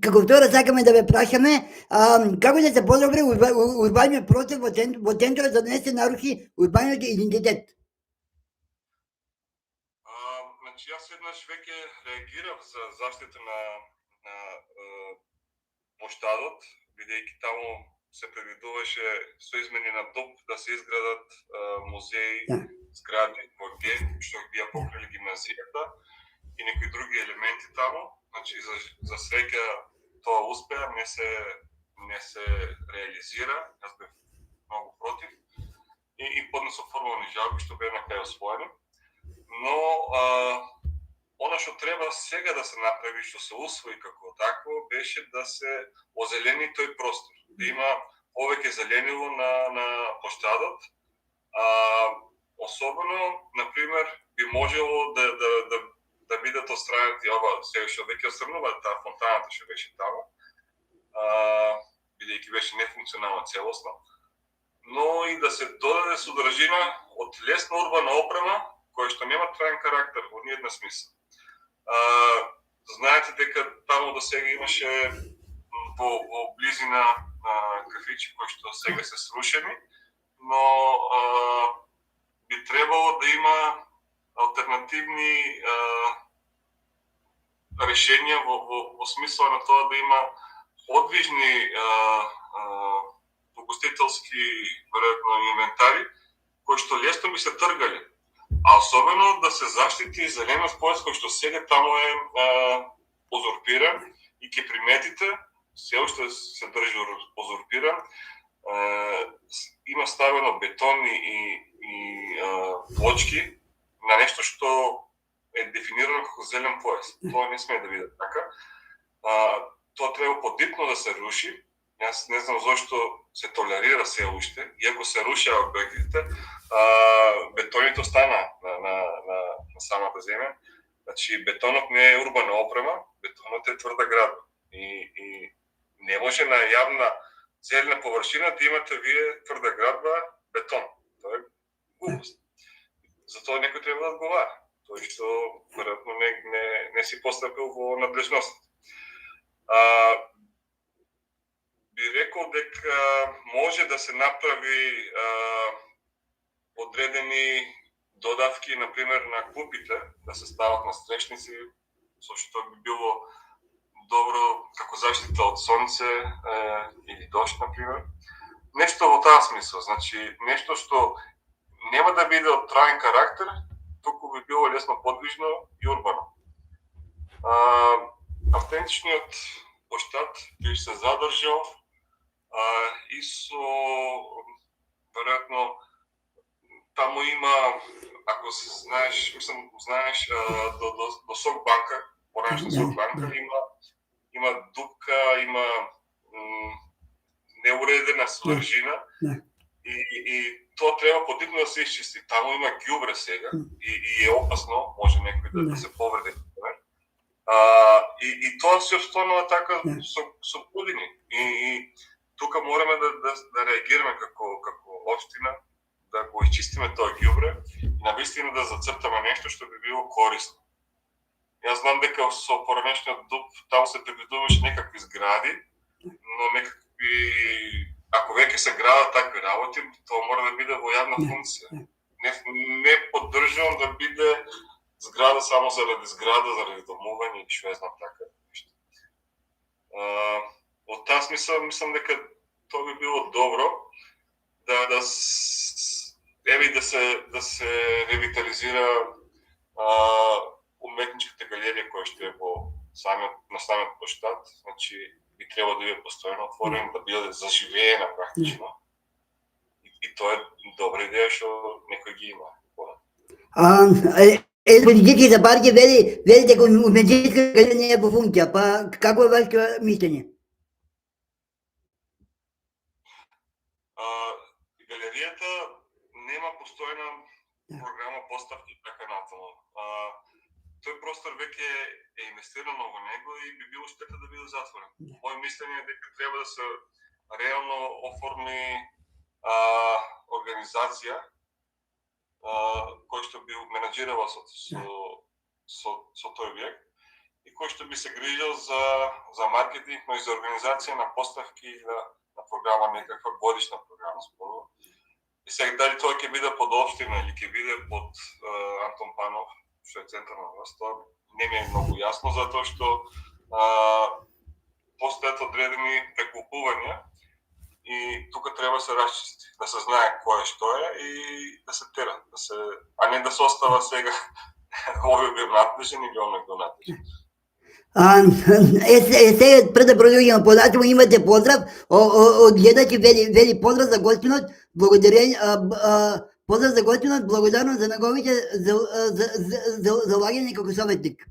Како втора сакаме да ве прашаме, како да се подобри урбаниот простор во центарот за да не се наруши урбаниот идентитет? Значи, јас еднаш веќе реагирав за заштита на площадот, бидејќи таму се предвидуваше со измени на ДОП да се изградат музеи, згради во Г, што бија покрили гимназијата и некои други елементи таму. Значи, за среќа тоа успеа, не се реализира, јас бев многу против и поднесов формални жалби што беа на крај освоени. Но она што треба сега да се направи, што се усвои како такво, беше да се озелени тој простор, да има повеќе зеленило на площадот. Особено, например, би можело да бидат отстранети ова, сега што веќе отстрануваат таа фонтаната што беше таму, бидејќи беше нефункционална целосно, но и да се додаде содржина од лесна урбана опрема, која што нема траен карактер во ниедна смисла. Знаете дека таму до сега имаше во близина кафичи кои што сега се срушени, но би требало да има алтернативни решенија во смисла на тоа да има подвижни погостителски веројатно инвентари кои што лесно би се тргали, а особено да се заштити зелениот појас кој што сега таму е узурпиран и ќе приметите се уште се држи узурпиран. Има ставено бетон и плочки на нешто што е дефинирано како зелен појас. Тоа не смее да биде така. Тоа треба подитно да се руши. Јас не знам зошто се толерира се уште, иако се рушеа објектите, бетоните остана на самата земја. Значи, бетонот не е урбана опрема, бетонот е тврда градба. И не може на јавна зелена површина да имате вие тврда градба бетон. Тоа е глупост. Затоа некој треба да одговара. Тој што веројатно не си постапил во надлежност. Би рекол дека може да се направи одредени додавки, например, на клупите, да се стават на стрешници, со што би било добро како заштита од сонце или дожд, например. Нешто во таа смисла, значи нешто што нема да биде од траен карактер, туку би било лесно подвижно и урбано. Автентичниот площад би се задржал и со веројатно таму има, ако знаеш до Сок банка, поранешна Сок банка има дупка, има неуредена содржина и тоа треба подитно да се исчисти. Таму има ѓубре сега и е опасно, може некој да се повреди. И тоа се останува така со години. И тука мораме да реагираме како општина, да го исчистиме тоа ѓубре и навистина да зацртаме нешто што би било корисно. Јас знам дека со поранешниот ДУП таму се предвидуваше некакви згради, но некакви, ако веќе се градат такви работи, тоа мора да биде во јавна функција. Не поддржувам да биде зграда само заради зграда, заради домување и што ја знам така нешто. Од таа смисла мислам дека тоа би било добро да се ревитализира уметничката галерија која што е на самиот площад, значи би требало да биде постојано отворена, да биде заживеена практично. И тоа е добра идеја што некој ги има. Политичките партии вели дека уметничката галерија не е во функција, па како е вашето мислење? Галеријата нема постојна програма поставки и така натаму. Тој простор веќе е инвестирано во него и би било штета да биде затворен. Моје мислење е дека треба да се реално оформи организација кој што би менаџирала со тој објект и кој што би се грижил за маркетинг, но и за организација на поставки и на програма, некаква годишна програма спорно. И сега дали тоа ќе биде под општина или ќе биде под Антон Панов, што е централна власт, тоа не ми е многу јасно, затоа што постојат одредени прекупувања и тука треба да се расчисти, да се знае кој е што е и да се тера, а не да се остава сега овој бил надлежен или оној бил надлежен. Сега пред да продолжиме податово, имате поздрав од гледачи, вели поздрав за гостинот, поздрав за гостинот, благодарност за неговите залагање како советник.